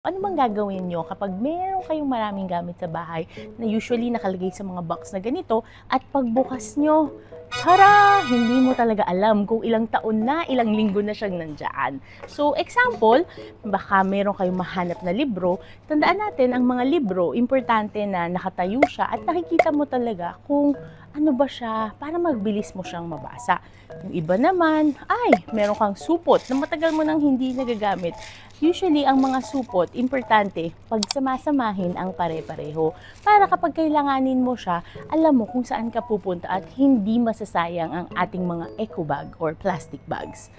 Ano bang gagawin nyo kapag meron kayong maraming gamit sa bahay na usually nakalagay sa mga box na ganito at pagbukas nyo, tara! Hindi mo talaga alam kung ilang taon na, ilang linggo na siyang nandyan. So, example, baka meron kayong mahanap na libro. Tandaan natin, ang mga libro, importante na nakatayo siya at nakikita mo talaga kung ano ba siya para magbilis mo siyang mabasa. Yung iba naman, ay, meron kang supot na matagal mo nang hindi nagagamit. Usually, ang mga supot, importante, pagsamasamahin ang pare-pareho. Para kapag kailanganin mo siya, alam mo kung saan ka pupunta at hindi masasayang ang ating mga eco bag or plastic bags.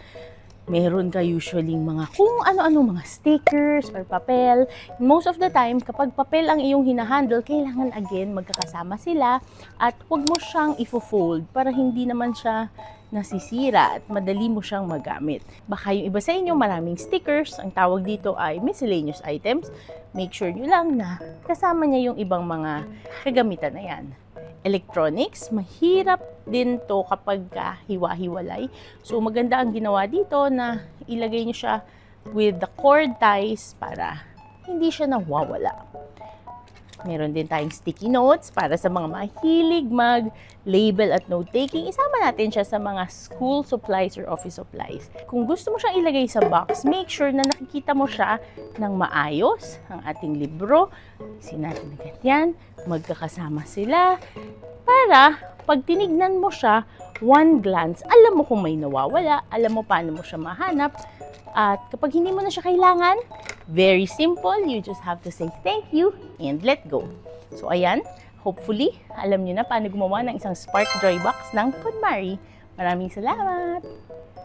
Meron ka usually mga kung ano-ano mga stickers or papel. Most of the time, kapag papel ang iyong hinahandle, kailangan again magkakasama sila at huwag mo siyang ifo-fold para hindi naman siya nasisira at madali mo siyang magamit. Baka yung iba sa inyo maraming stickers, ang tawag dito ay miscellaneous items. Make sure nyo lang na kasama niya yung ibang mga kagamitan na yan. Electronics, mahirap din to kapag hiwa-hiwalay. So maganda ang ginawa dito na ilagay nyo siya with the cord ties para hindi siya nawawala. Meron din tayong sticky notes para sa mga mahilig mag-label at note-taking. Isama natin siya sa mga school supplies or office supplies. Kung gusto mo siyang ilagay sa box, make sure na nakikita mo siya ng maayos, ang ating libro. Isin natin na ganyan, magkakasama sila. Para pag tinignan mo siya, one glance, alam mo kung may nawawala, alam mo paano mo siya mahanap. At kapag hindi mo na siya kailangan, very simple, you just have to say thank you and let go. So ayan, hopefully, alam niyo na paano gumawa ng isang Spark Joy Box ng KonMari. Maraming salamat!